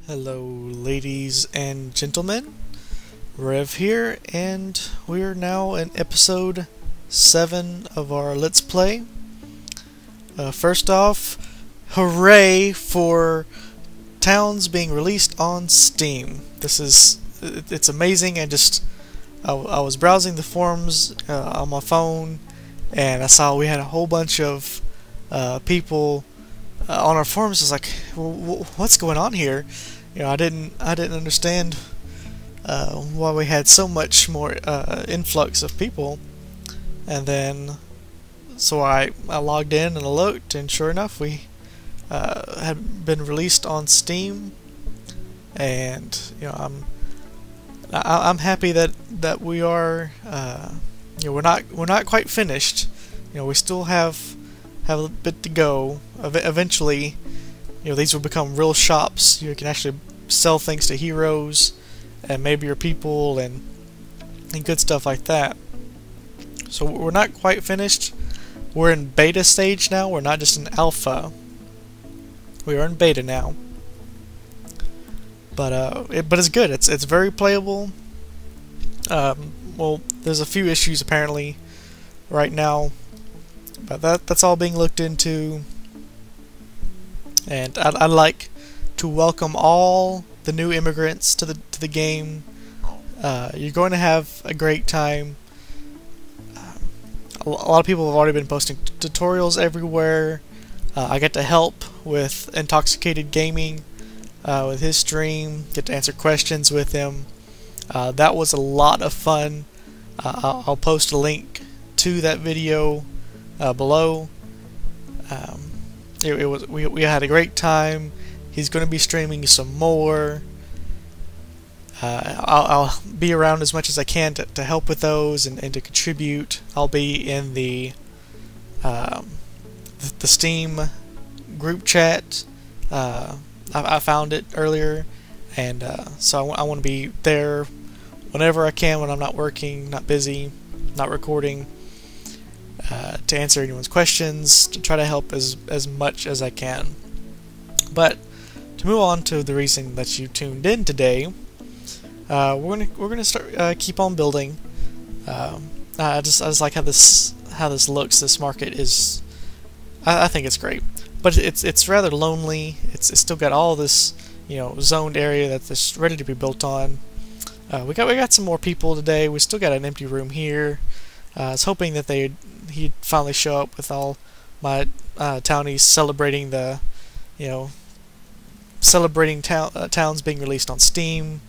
Hello, ladies and gentlemen. Rev here, and we're now in episode 7 of our Let's Play. First off, hooray for Towns being released on Steam. It's amazing. I was browsing the forums on my phone, and I saw we had a whole bunch of people on our forums. It's like, what's going on here? You know, I didn't understand why we had so much more influx of people. And then, so I logged in and I looked, and sure enough, we had been released on Steam. And you know, I'm happy that we are. You know, we're not quite finished. You know, we still have a bit to go. Eventually, you know, these will become real shops. You can actually sell things to heroes and maybe your people and good stuff like that. So we're not quite finished. We're in beta stage now. We're not just in alpha. We are in beta now. But it's good. It's very playable. Well, there's a few issues apparently right now, but that's all being looked into. And I'd like to welcome all the new immigrants to the game. You're going to have a great time. A lot of people have already been posting tutorials everywhere. I get to help with Intoxicated Gaming with his stream. Get to answer questions with him. That was a lot of fun. I'll post a link to that video below. We had a great time. He's going to be streaming some more. I'll be around as much as I can to help with those and to contribute. I'll be in the Steam group chat. I found it earlier, and so I want to be there whenever I can when I'm not working, not busy, not recording. To answer anyone's questions, to try to help as much as I can. But to move on to the reason that you tuned in today, we're gonna start keep on building. I just like how this looks. This market is, I think it's great, but it's rather lonely. It's still got all this, you know, zoned area that's ready to be built on. We got some more people today. We still got an empty room here. I was hoping that he'd finally show up with all my townies celebrating towns being released on Steam.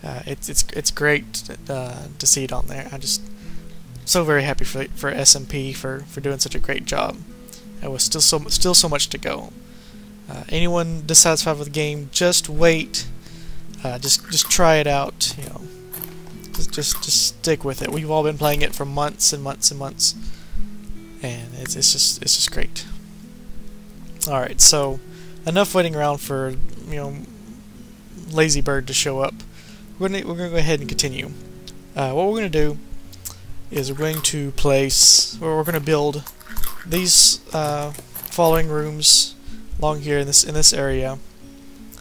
It's great to see it on there. I'm just so very happy for SMP for doing such a great job. There was still so much to go. Anyone dissatisfied with the game, just wait. Just try it out. You know. Just stick with it. We've all been playing it for months and months and months, and it's just great. All right, so enough waiting around for, you know, Lazy Bird to show up. We're gonna go ahead and continue. What we're gonna do is we're going to build these following rooms along here in this area.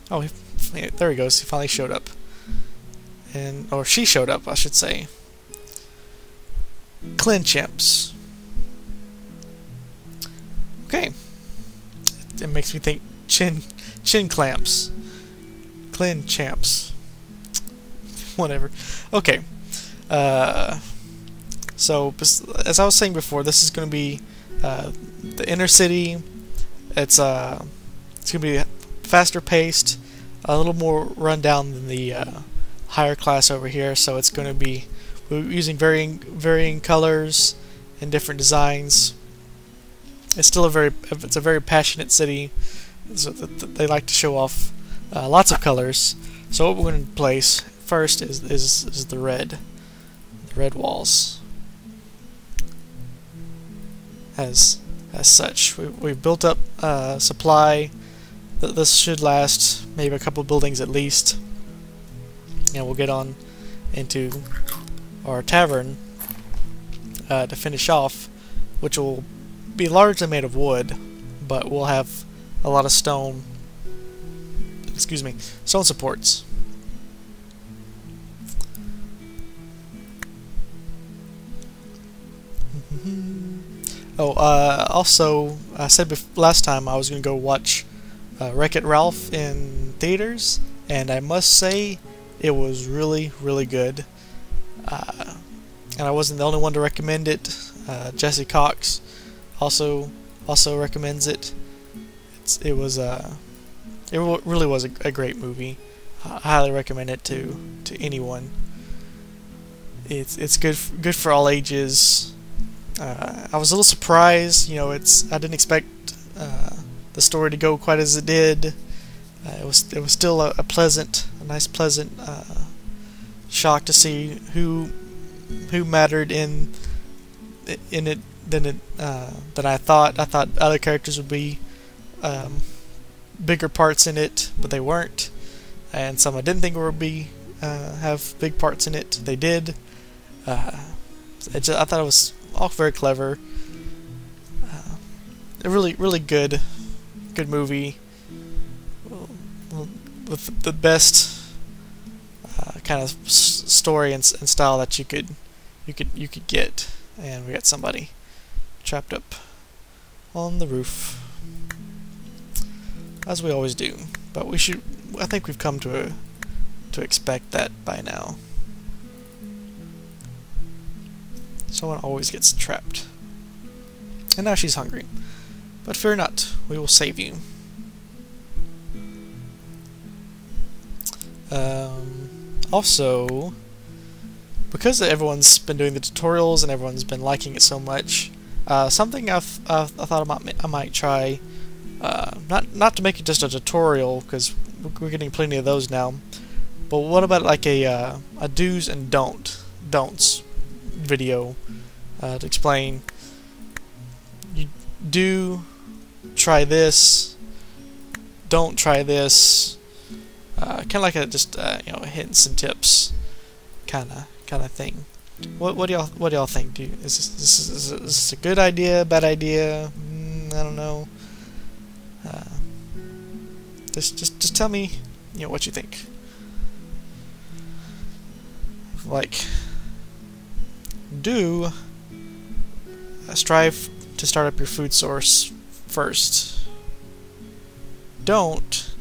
Oh, there he goes. He finally showed up. Or she showed up, I should say. Clinchimps. Okay. It makes me think chin clamps. Clinchimps. Whatever. Okay. So as I was saying before, this is going to be the inner city. It's going to be faster paced, a little more run down than the higher class over here, so it's going to be using varying colors and different designs. It's still a very passionate city, so they like to show off lots of colors. So what we're going to place first is the red walls. As such, we've built up supply. This should last maybe a couple of buildings at least. And we'll get on into our tavern to finish off, which will be largely made of wood, but we'll have a lot of stone excuse me, stone supports. Oh, also, I said last time I was going to go watch Wreck-It Ralph in theaters, and I must say it was really, really good. And I wasn't the only one to recommend it. Jesse Cox also recommends it. It really was a great movie. I highly recommend it to anyone. It's good for all ages. I was a little surprised, you know. I didn't expect the story to go quite as it did. It was still a nice pleasant shock to see who mattered in it than I thought. I thought other characters would be bigger parts in it, but they weren't. And some I didn't think would be have big parts in it. They did. I thought it was all very clever. A really good movie with the best kind of story and style that you could get. And we got somebody trapped up on the roof, as we always do. But I think we've come to expect that by now. Someone always gets trapped. And now she's hungry. But fear not, we will save you. Also, because everyone's been doing the tutorials and everyone's been liking it so much, something I thought I might try, not to make it just a tutorial, because we're getting plenty of those now, but what about like a do's and don'ts video to explain, you do try this, don't try this, kind of like just hints and tips kind of thing. What do y'all think? Is this a good idea, bad idea? I don't know. Just tell me, what you think. Like, do strive to start up your food source first. Don't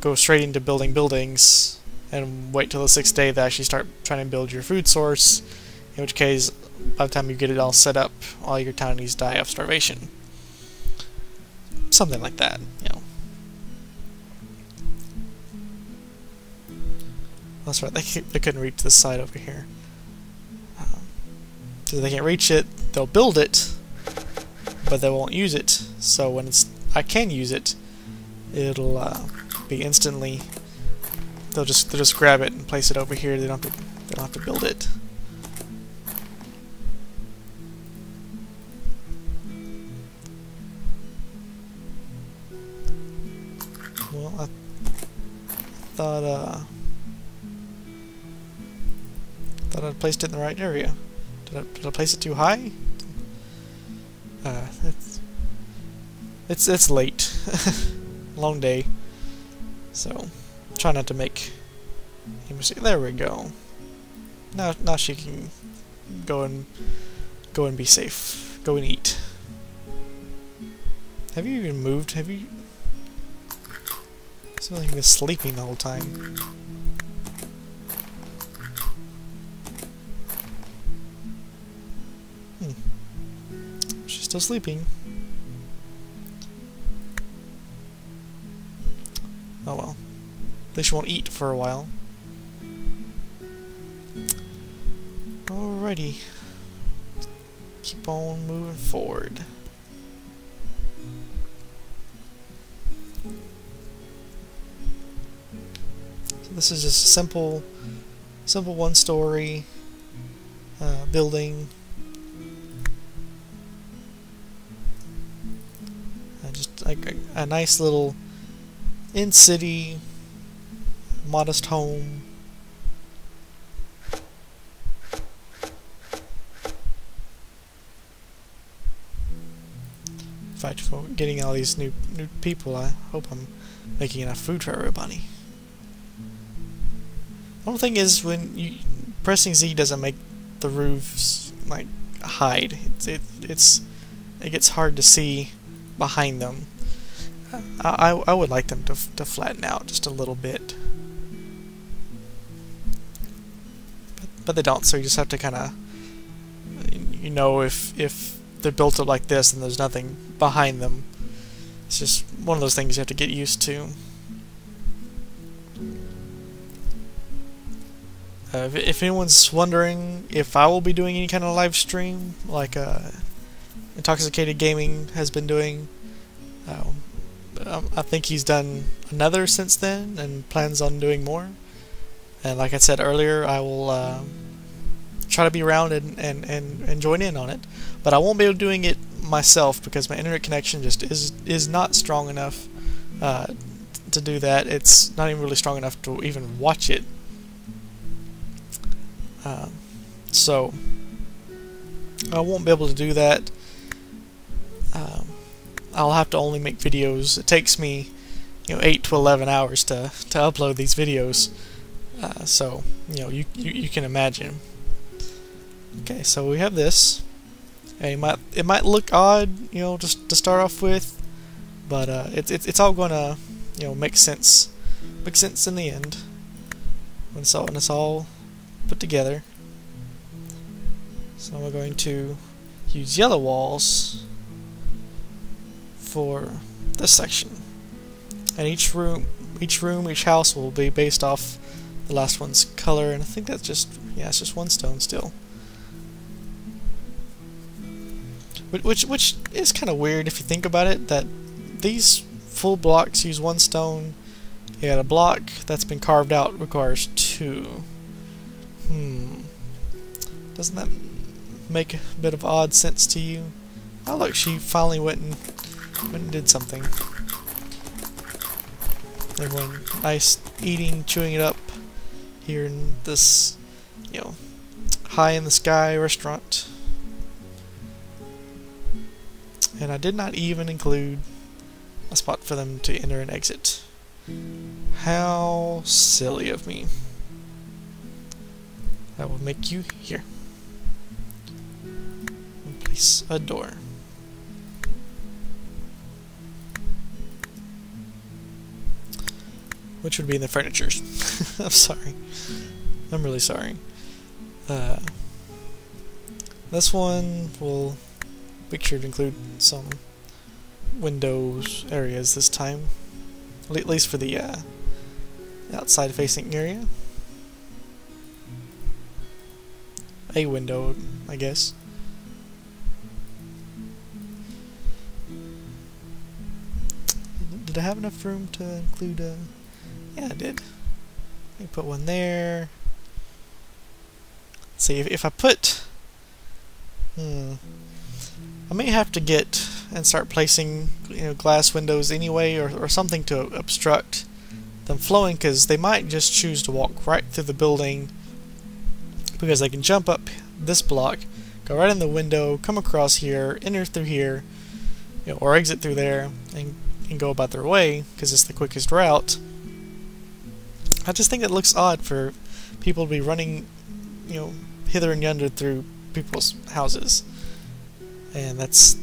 go straight into building buildings and wait till the 6th day to actually start trying to build your food source, in which case, by the time you get it all set up, all your townies die of starvation. Something like that, That's right, they couldn't reach this side over here. So they can't reach it, they'll build it, but they won't use it. So when I can use it, it'll be instantly. They'll just grab it and place it over here. They don't have to build it. Well, I thought I'd placed it in the right area. Did I place it too high? It's late. Long day. So try not to make any mistake. There we go. Now she can go and be safe. Go and eat. Have you even moved? Have you? It's like he was sleeping the whole time. She's still sleeping. Oh well. At least she won't eat for a while. Alrighty. Keep on moving forward. So this is just a simple one-story building. Just like a nice little in-city modest home. fact, for getting all these new people, I hope I'm making enough food for everybody. The only thing is, when you pressing Z doesn't make the roofs like hide. It gets hard to see behind them. I would like them to flatten out just a little bit, but they don't. So you just have to kind of, you know, if they're built up like this and there's nothing behind them, it's just one of those things you have to get used to. If anyone's wondering if I will be doing any kind of live stream like Intoxicated Gaming has been doing, I think he's done another since then and plans on doing more. And like I said earlier, I will try to be around and join in on it. But I won't be able to doing it myself because my internet connection just is not strong enough to do that. It's not even really strong enough to even watch it. So I won't be able to do that. I'll have to only make videos. It takes me, 8 to 11 hours to upload these videos. So you can imagine. Okay, so we have this. And it might look odd, just to start off with, but it's all gonna make sense in the end when it's all put together. So we're going to use yellow walls for this section, and each house will be based off the last one's color, and I think that's just, it's just one stone still, which is kind of weird if you think about it, that these full blocks use one stone, yet a block that's been carved out requires 2. Doesn't that make a bit of odd sense to you? Oh look, she finally went and did something. Everyone nice eating, chewing it up here in this, high in the sky restaurant. And I did not even include a spot for them to enter and exit. How silly of me. I will make you here. And place a door. Which would be in the furnitures. I'm sorry. I'm really sorry. This one will make sure to include some windows areas this time. At least for the outside facing area. A window, I guess. Did I have enough room to include yeah, I did. Let me put one there. Let's see, if I put... I may have to get and start placing glass windows anyway, or something to obstruct them flowing, because they might just choose to walk right through the building, because they can jump up this block, go right in the window, come across here, enter through here, or exit through there, and go about their way, because it's the quickest route. I just think it looks odd for people to be running, hither and yonder through people's houses. And that's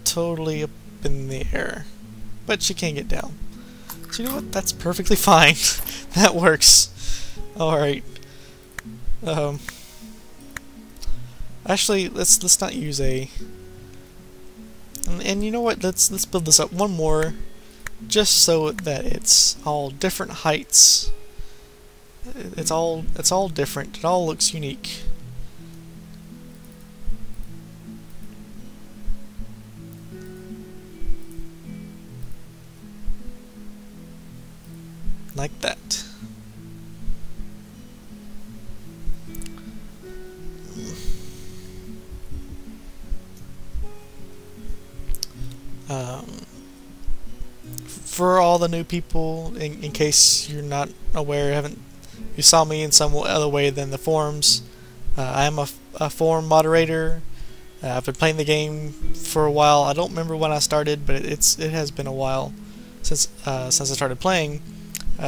totally up in the air. But she can't get down. So you know what? That's perfectly fine. That works. Alright. Actually, let's not use a... And you know what? Let's build this up one more, just so that it's all different heights. It's all different. It all looks unique. Like that. For all the new people, in case you're not aware, you saw me in some other way than the forums, I am a forum moderator. I've been playing the game for a while. I don't remember when I started, but it has been a while since I started playing.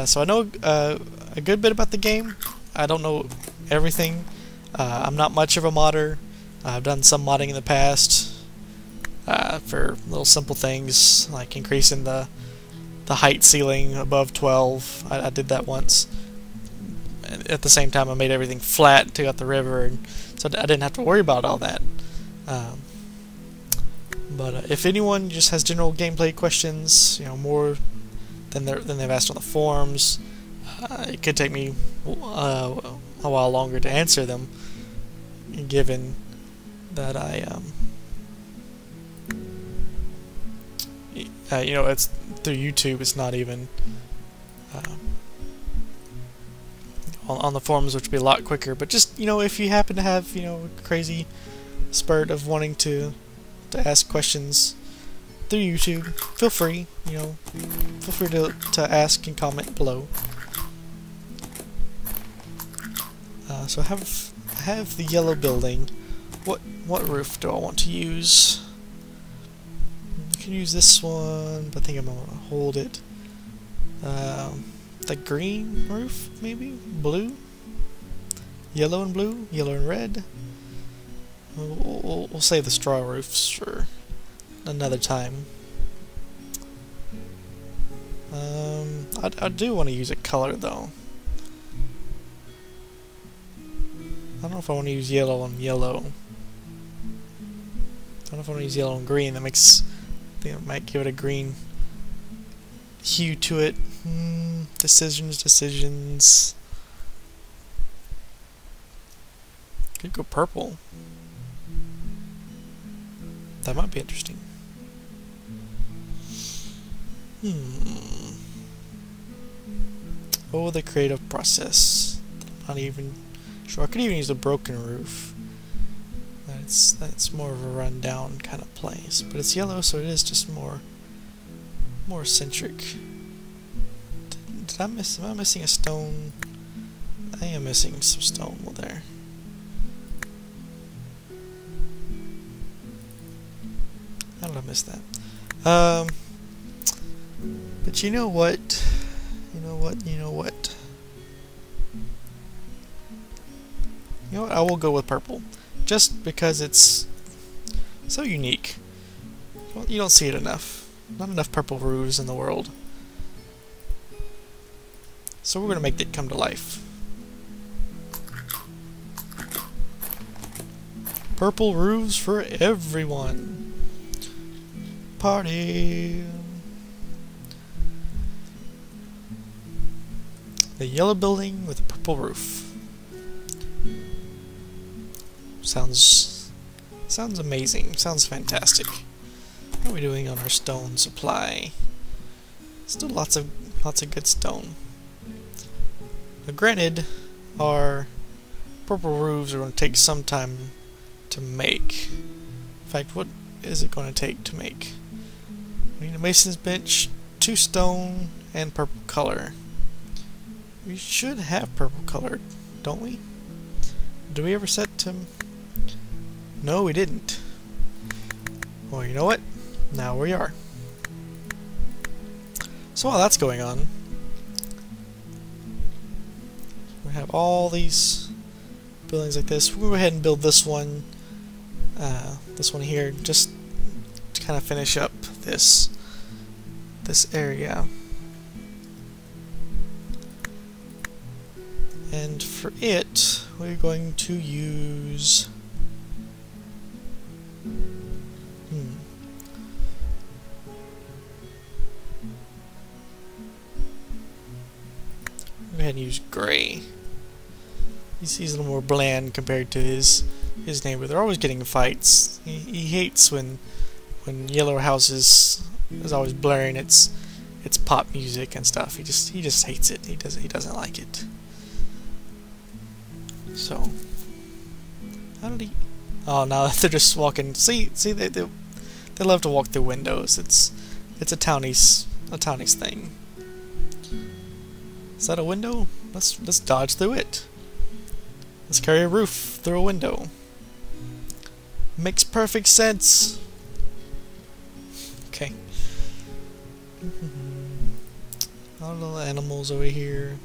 So I know a good bit about the game. I don't know everything. I'm not much of a modder. I've done some modding in the past for little simple things like increasing the height ceiling above 12. I did that once. At the same time, I made everything flat and took out the river, and so I didn't have to worry about all that. But if anyone just has general gameplay questions, more than they've asked on the forums, it could take me a while longer to answer them, given that it's through YouTube. It's not even on the forums, which would be a lot quicker. But just if you happen to have a crazy spurt of wanting to ask questions through YouTube, feel free. Feel free to ask and comment below. So I have the yellow building. What roof do I want to use? I can use this one, but I think I'm gonna hold it. The green roof, maybe? Blue? Yellow and blue? Yellow and red? We'll save the straw roofs for another time. I do want to use a color though. I don't know if I want to use yellow on yellow. I don't know if I want to use yellow and green. I think it might give it a green hue to it. Decisions. Could go purple. That might be interesting. Oh, the creative process. Not even sure. I could even use a broken roof. That's more of a rundown kind of place. But it's yellow, so it is just more eccentric. Am I missing a stone? I am missing some stone there. How did I miss that? But you know what? I will go with purple. Just because it's so unique. You don't see it enough. Not enough purple roofs in the world. So we're going to make it come to life. Purple roofs for everyone. Party. The yellow building with a purple roof. Sounds amazing. Sounds fantastic. What are we doing on our stone supply? Still lots of good stone. Now, granted, our purple roofs are going to take some time to make. In fact, what is it going to take to make? We need a mason's bench, 2 stone, and purple color. We should have purple color, don't we? Do we ever set to... No, we didn't. Well, you know what? Now we are. So while that's going on, we have all these buildings like this. We'll go ahead and build this one here, just to kind of finish up this area. And for it, we're going to use go ahead and use gray. He's a little more bland compared to his neighbor. They're always getting fights. He hates when yellow houses is always blaring its pop music and stuff. He just hates it. He doesn't like it. So how did he? Oh, now they're just walking. See, they love to walk through windows. It's a townies thing. Is that a window? Let's dodge through it. Let's carry a roof through a window. Makes perfect sense. Okay. All the little animals over here.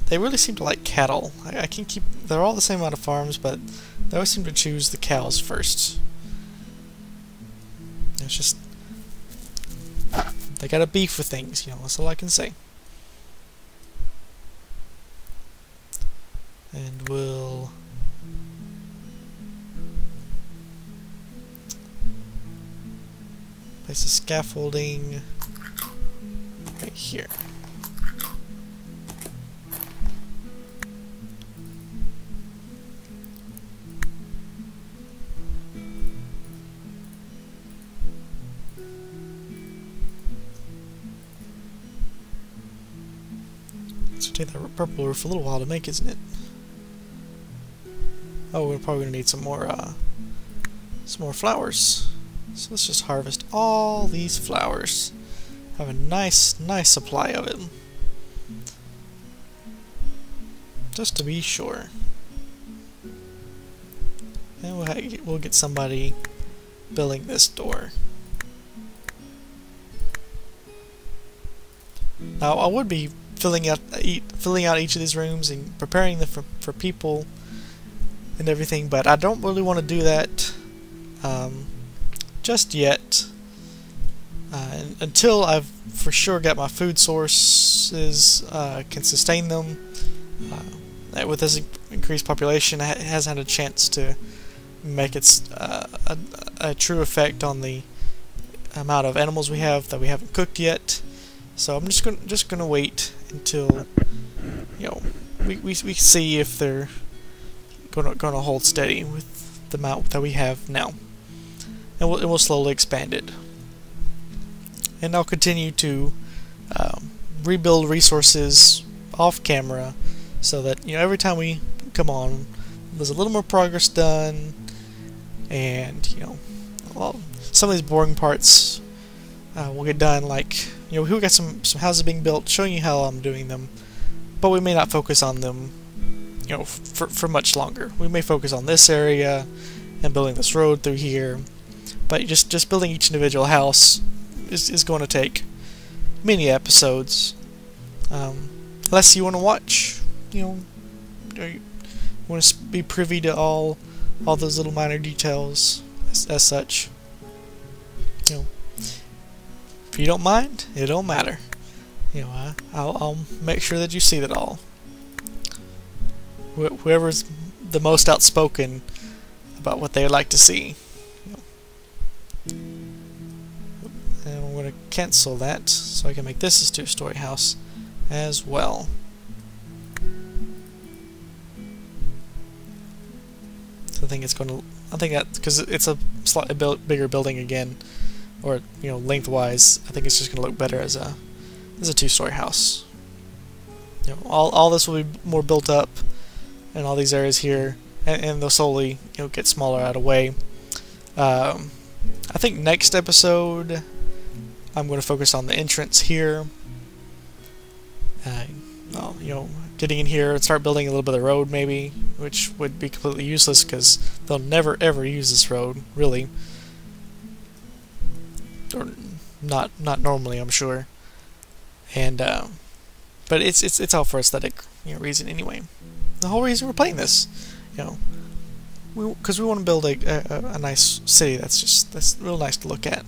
They really seem to like cattle. I can keep. They're all the same amount of farms, but they always seem to choose the cows first. It's just they got a beef with things, you know. That's all I can say. And we'll place the scaffolding right here. It's gonna take that purple roof a little while to make, isn't it? Oh, we're probably gonna need some more flowers. So let's just harvest all these flowers. Have a nice supply of it. Just to be sure. And we'll get somebody building this door. Now I would be filling out each of these rooms and preparing them for people and everything, but I don't really want to do that just yet until I've for sure got my food sources can sustain them. With this increased population, it hasn't had a chance to make its a true effect on the amount of animals we have that we haven't cooked yet. So I'm just gonna wait until, you know, we see if they're gonna hold steady with the amount that we have now, and we'll slowly expand it. And I'll continue to rebuild resources off camera, so that, you know, every time we come on, there's a little more progress done, and, you know, well, some of these boring parts will get done. Like, you know, we got some houses being built, showing you how I'm doing them, but we may not focus on them, you know, for much longer. We may focus on this area and building this road through here, but just building each individual house is going to take many episodes. Unless you want to watch, you know, or you want to be privy to all those little minor details as such. You know, if you don't mind, it don't matter. You know, I'll make sure that you see that all. Whoever's the most outspoken about what they'd like to see. You know. And I'm going to cancel that so I can make this a two-story house as well. So I think that because it's a slightly bigger building again, or, you know, lengthwise, I think it's just going to look better as a two-story house. You know, all this will be more built up, and all these areas here, and they'll slowly, you know, get smaller out of the way. I think next episode I'm going to focus on the entrance here. Well, you know, getting in here and start building a little bit of road maybe, which would be completely useless because they'll never ever use this road, really. Or not normally, I'm sure. And but it's all for aesthetic, you know, reason anyway. The whole reason we're playing this, you know, because we want to build a nice city that's real nice to look at.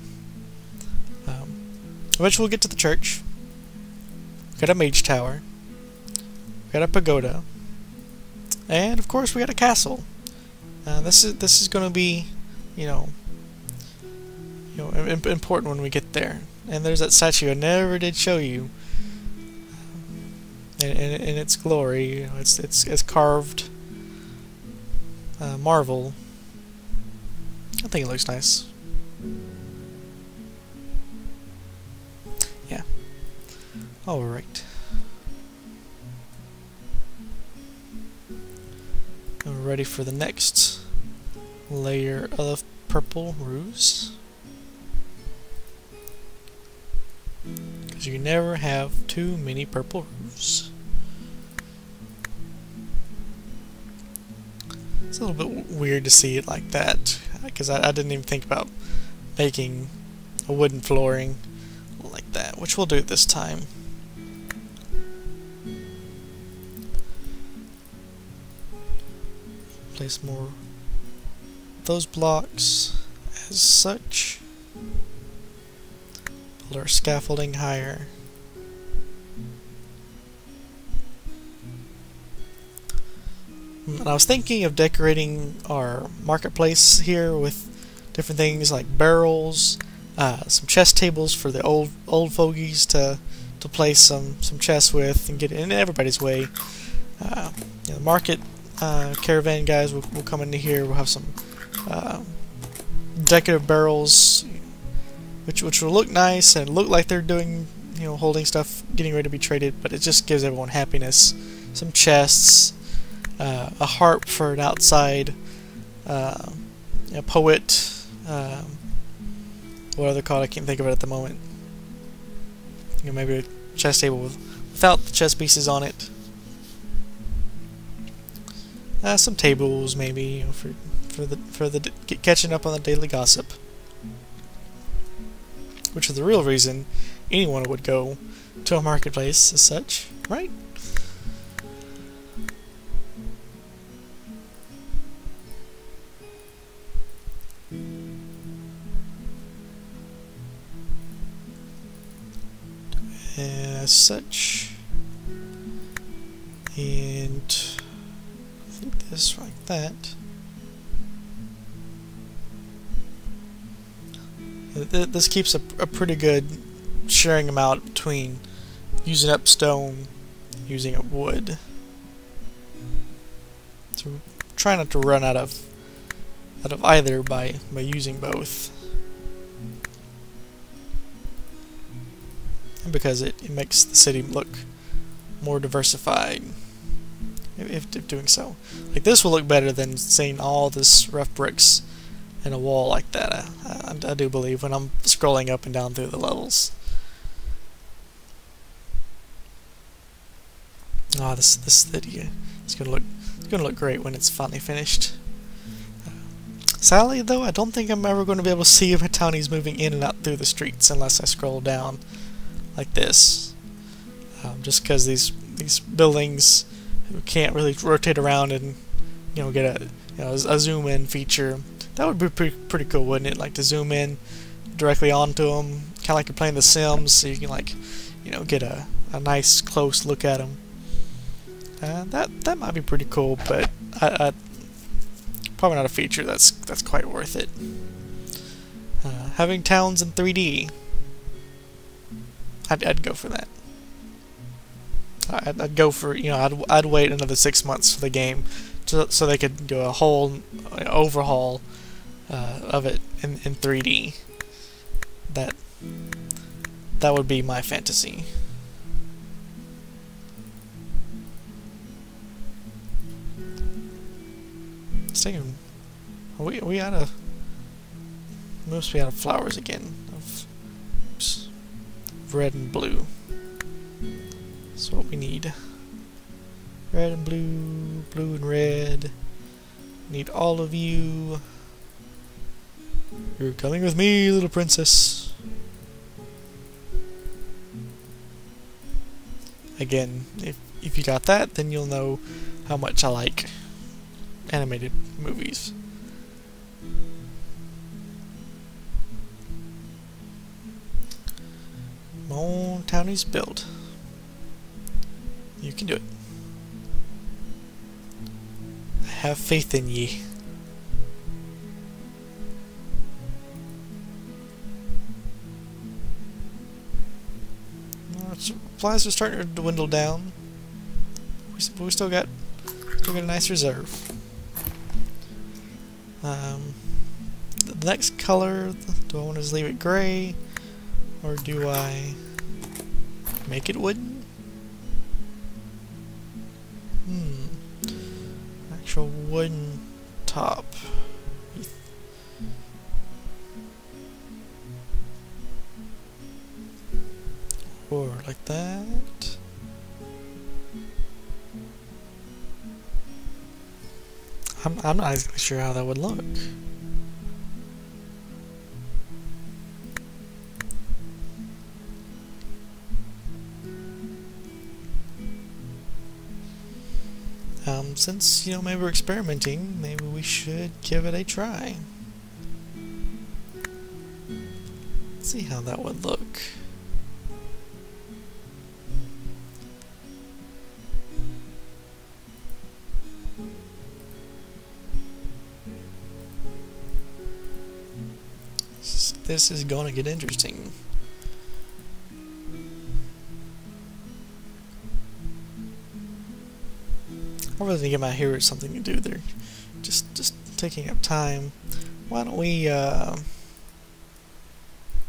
Eventually we'll get to the church. We got a mage tower. We got a pagoda, and of course we got a castle. This is going to be, you know, important when we get there. And there's that statue I never did show you, in its glory. You know, it's carved marble. I think it looks nice. Yeah. All right. We're ready for the next layer of purple roofs. Because you never have too many purple roofs. So a little bit weird to see it like that, because I didn't even think about making a wooden flooring like that, which we'll do this time. Place more of those blocks as such. Build our scaffolding higher. And I was thinking of decorating our marketplace here with different things like barrels, some chest tables for the old fogies to place some chests with and get it in everybody's way. The market caravan guys will come into here. We'll have some decorative barrels, which will look nice and look like they're doing, holding stuff, getting ready to be traded. But it just gives everyone happiness. Some chests. A harp for an outside, a poet, what other called? I can't think of it at the moment. Maybe a chess table without the chess pieces on it. Some tables, maybe, for the catching up on the daily gossip, which is the real reason anyone would go to a marketplace as such, right? As such, and I think this like that. This keeps a pretty good sharing amount between using up stone, using up wood. So try not to run out of either by using both. Because it makes the city look more diversified if doing so. Like this will look better than seeing all this rough bricks in a wall like that. I do believe when I'm scrolling up and down through the levels. This city is gonna look great when it's finally finished. Sadly though, I don't think I'm ever going to be able to see if my townies moving in and out through the streets unless I scroll down like this, just because these buildings can't really rotate around and get a zoom in feature. That would be pretty cool, wouldn't it? Like to zoom in directly onto them, kind of like you're playing The Sims, so you can get a nice close look at them. That might be pretty cool, but I probably not a feature that's quite worth it. Having towns in 3D. I'd go for that. I'd go for, I'd wait another 6 months for the game so they could do a whole overhaul of it in 3D. That would be my fantasy. Thinking, we out of, must be out of flowers again. Oops. Red and blue. That's what we need. Red and blue, blue and red. Need all of you. You're coming with me, little princess. Again, if you got that, then you'll know how much I like animated movies. Come on, townies, build. You can do it. I have faith in ye. Supplies are starting to dwindle down. But we still got a nice reserve. The next color, do I want to just leave it gray, or do I make it wooden? Actual wooden top. Or like that. I'm not exactly sure how that would look. Since, you know, maybe we're experimenting, maybe we should give it a try. See how that would look. This is going to get interesting. I really think it might hear something to do there. Just taking up time. Why don't we,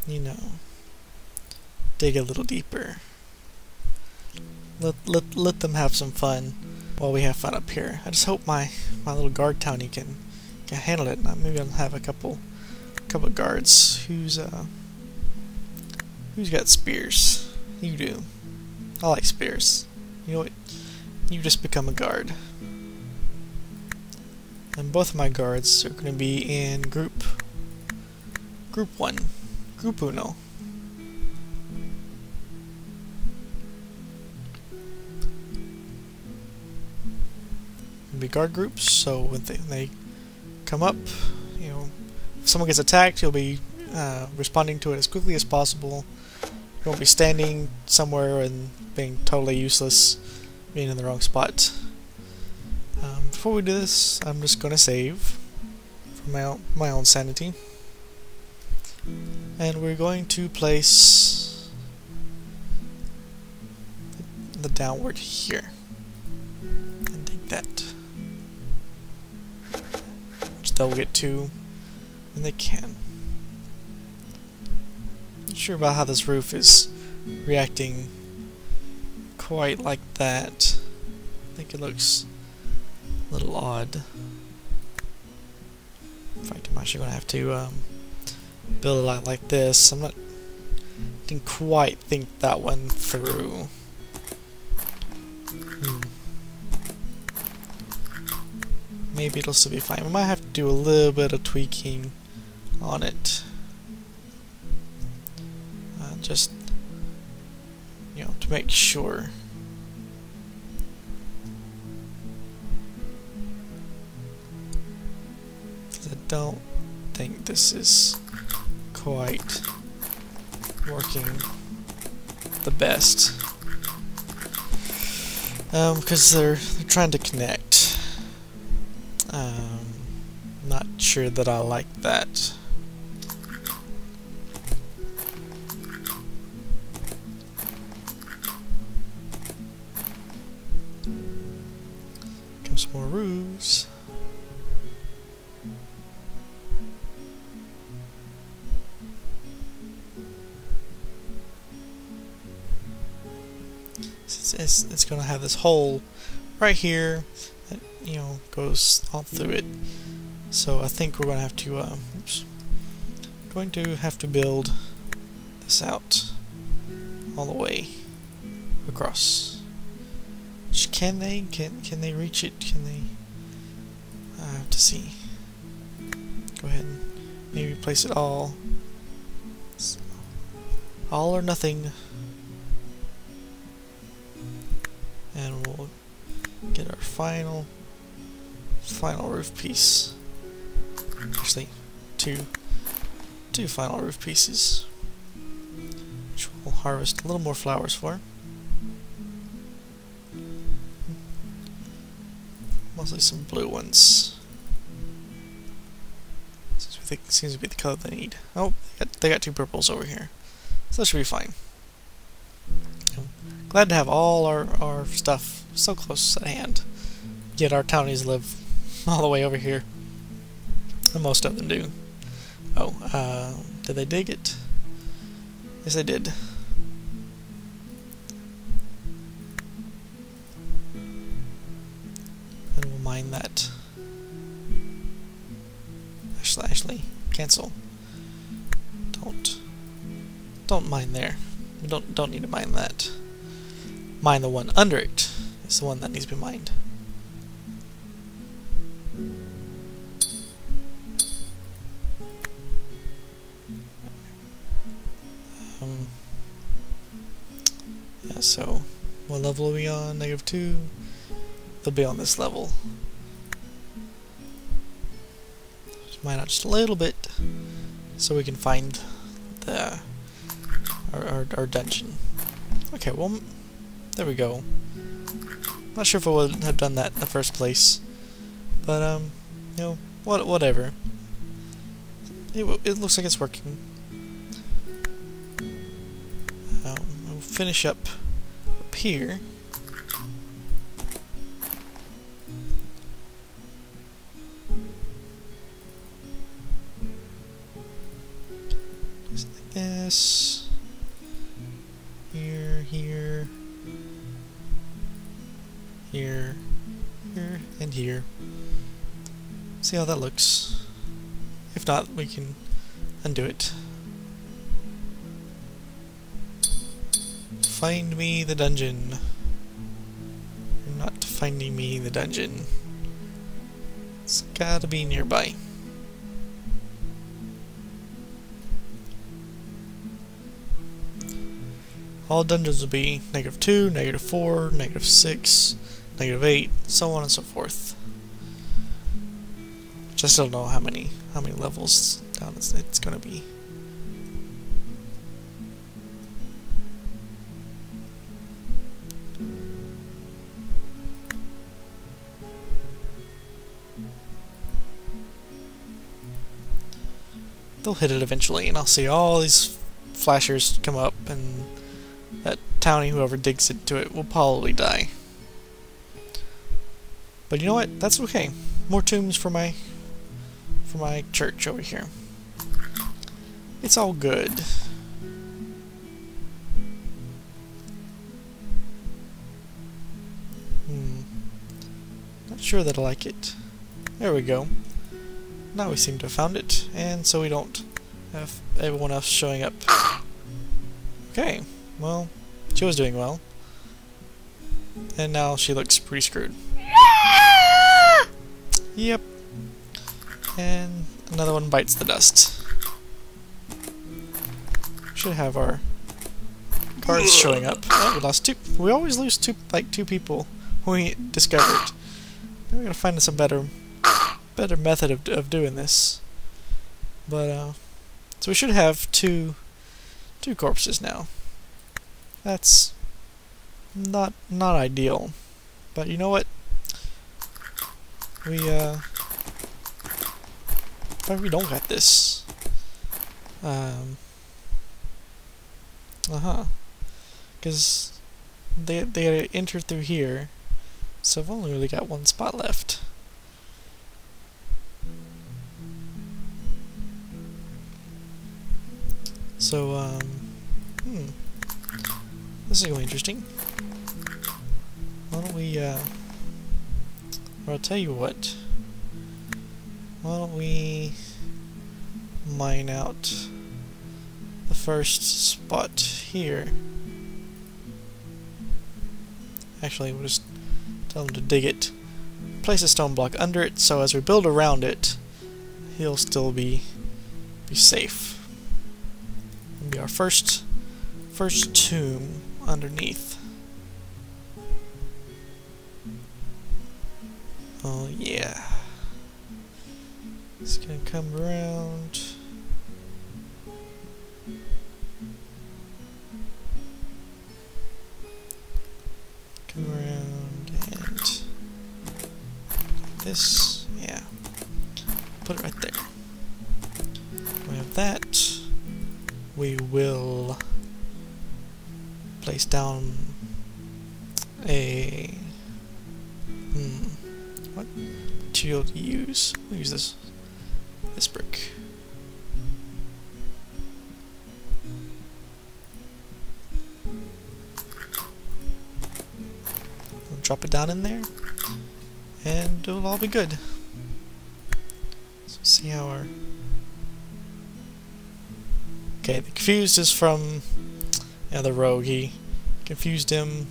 you know, dig a little deeper. Let them have some fun while we have fun up here. I just hope my little guard townie can handle it. Maybe I'll have a couple guards. Who's got spears? You do. I like spears. You know what? You just become a guard. And both of my guards are going to be in group 1. Group Uno. Be guard groups, so when they come up, you know, if someone gets attacked, you'll be responding to it as quickly as possible. You won't be standing somewhere and being totally useless, being in the wrong spot. Before we do this, I'm just going to save for my own sanity. And we're going to place the downward here. And take that. Which they'll get to when they can. Not sure about how this roof is reacting quite like that. I think it looks a little odd. In fact, I'm actually going to have to build a lot like this. Didn't quite think that one through. Maybe it'll still be fine. We might have to do a little bit of tweaking on it. Just, you know, to make sure. I don't think this is quite working the best. Because they're trying to connect. Not sure that I like that. Some more roofs. It's going to have this hole right here that, you know, goes all through it. So I think we're going to have to build this out all the way across. Can they reach it? Can they? I have to see. Go ahead and maybe place it all or nothing, and we'll get our final roof piece. Actually, two final roof pieces, which we'll harvest a little more flowers for. Mostly some blue ones. Seems to be the color they need. Oh, they got 2 purples over here. So that should be fine. Glad to have all our stuff so close at hand. Yet our townies live all the way over here. And most of them do. Oh, did they dig it? Yes, they did. And we'll mine that. Actually, cancel. Don't mine there. We don't need to mine that. Mine the one under it. It's the one that needs to be mined. So, what level are we on? -2. They'll be on this level. Just mine out just a little bit, so we can find the our dungeon. Okay, well, there we go. Not sure if I would have done that in the first place, but you know, whatever. It looks like it's working. We'll finish up here. Just like this. Here, here, here, here, and here. See how that looks. If not, we can undo it. Find me the dungeon. You're not finding me the dungeon. It's gotta be nearby. All dungeons will be -2, -4, -6, -8, so on and so forth. Just don't know how many levels down it's gonna be. They'll hit it eventually, and I'll see all these flashers come up, and that townie, whoever digs into it, will probably die. But you know what? That's okay. More tombs for my church over here. It's all good. Not sure that I like it. There we go. Now we seem to have found it, and so we don't have everyone else showing up. Okay, well, she was doing well. And now she looks pretty screwed. Yep. And another one bites the dust. Should have our guards showing up. Oh, we lost 2. We always lose two people when we discover it. Now we're gonna find us a better method of doing this. But so we should have two corpses now. That's not ideal. But you know what? We we don't got this. Because they enter through here, so I've only really got one spot left. So this is going to be interesting. Why don't we or I'll tell you what. Why don't we mine out the first spot here? Actually, we'll just tell him to dig it. Place a stone block under it, so as we build around it, he'll still be safe. It'll be our first tomb underneath. Oh yeah. It's gonna come around. Come around and this, yeah. Put it right there. We have that. We will place down a what material to use? We'll use this brick. We'll drop it down in there, and it'll all be good. So see how our okay, the confused is from the rogue. He confused him,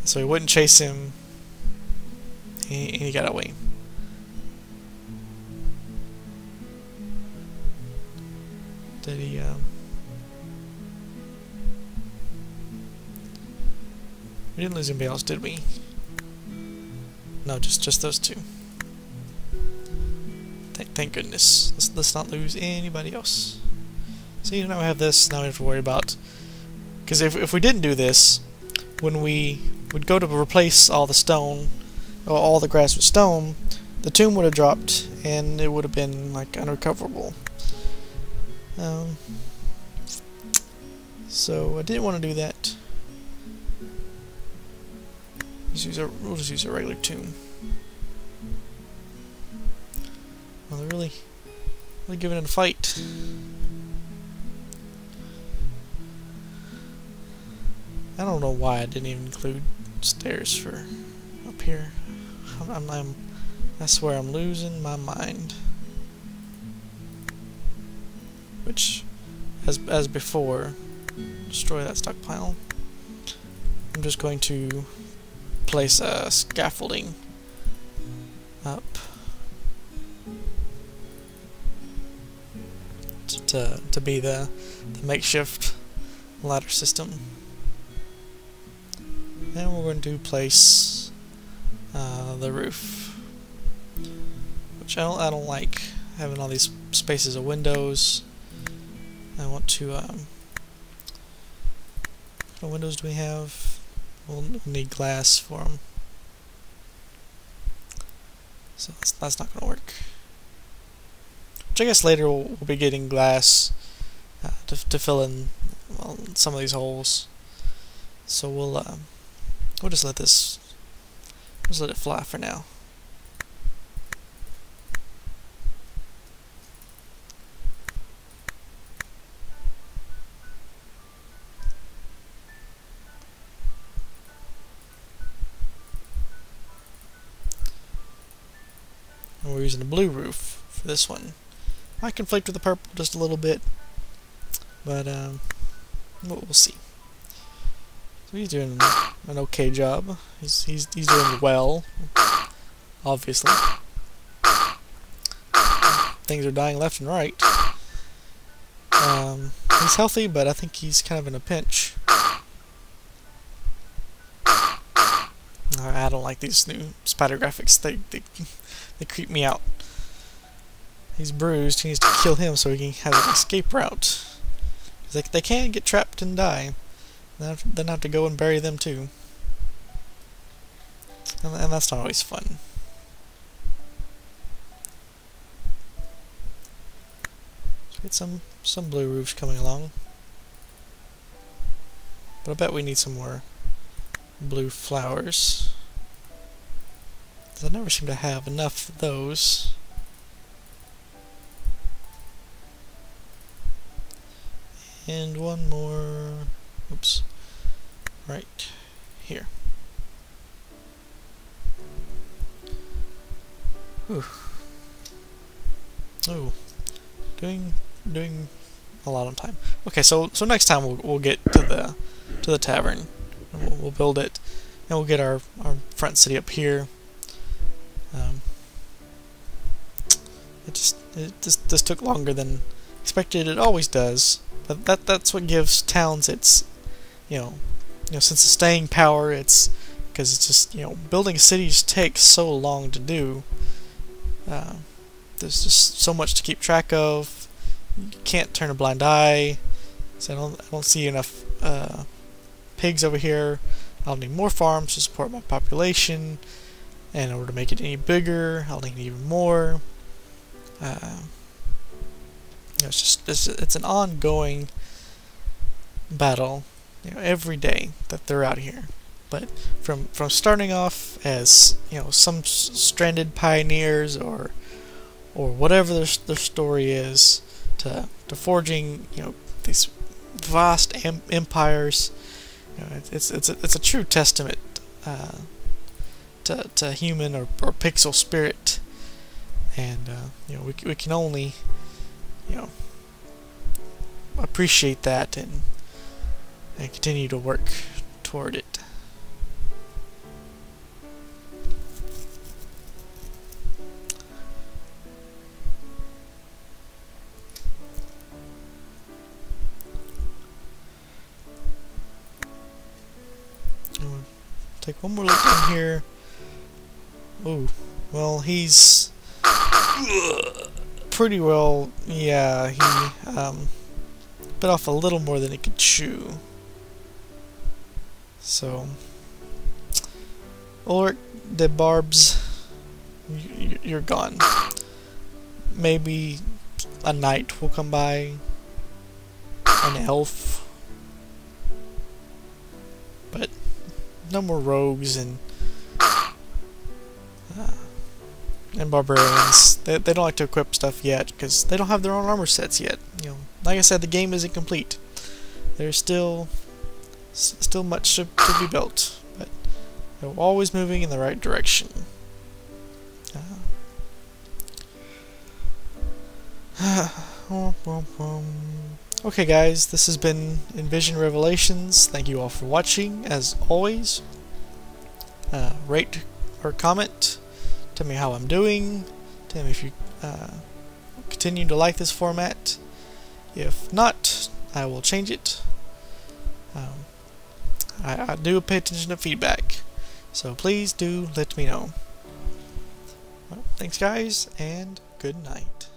so he wouldn't chase him. He got away. Did he? We didn't lose anybody else, did we? No, just those two. Thank goodness. Let's not lose anybody else. So now we have this. Now we have to worry about... Because if we didn't do this, when we would go to replace all the stone, or all the grass with stone, the tomb would have dropped, and it would have been like unrecoverable. So I didn't want to do that. We'll just use a regular tomb. Well, they're really giving it a fight. I don't know why I didn't even include stairs for up here. I swear I'm losing my mind. Which, as before, destroy that stockpile. I'm just going to place a scaffolding up to be the makeshift ladder system. And we're going to place the roof, which I don't like having all these spaces of windows. I want to what windows do we have? We'll need glass for them, so that's not going to work. Which I guess later we'll be getting glass to fill in, well, some of these holes. So we'll just let it fly for now. And we're using a blue roof for this one. Might conflict with the purple just a little bit, but we'll see. So he's doing an okay job. He's doing well, obviously. Things are dying left and right. He's healthy, but I think he's kind of in a pinch. I don't like these new spider graphics. They creep me out. He's bruised. He needs to kill him so he can have an escape route. They can get trapped and die. Then have to go and bury them too. And that's not always fun. Let's get some blue roofs coming along. But I bet we need some more blue flowers. I never seem to have enough of those. And one more, oops, right here. Ooh. Ooh. Doing a lot on time. Okay, so next time we'll get to the tavern. And we'll build it, and we'll get our front city up here. It just took longer than expected. It always does. But that's what gives towns its, you know, sense of staying power. It's because it's just, building cities takes so long to do. There's just so much to keep track of. You can't turn a blind eye. So I don't see enough pigs over here. I'll need more farms to support my population. And in order to make it any bigger, I'll need even more. It's an ongoing battle, every day that they're out here. But from starting off as some stranded pioneers or whatever their story is, to forging these vast empires, it's a true testament to human or pixel spirit, and we can only appreciate that and continue to work toward it. take one more look in here. Ooh, well, he's pretty well, yeah, he bit off a little more than he could chew. So, Ulrich de Barbs, you're gone. Maybe a knight will come by, an elf, but no more rogues and barbarians. They don't like to equip stuff yet because they don't have their own armor sets yet. You know, like I said, the game isn't complete. There's still much to be built, but they're always moving in the right direction. Okay guys, this has been Envizion Revelations. Thank you all for watching, as always. Rate or comment. Tell me how I'm doing. Tell me if you continue to like this format. If not, I will change it. I do pay attention to feedback, so please do let me know. Well, thanks guys, and good night.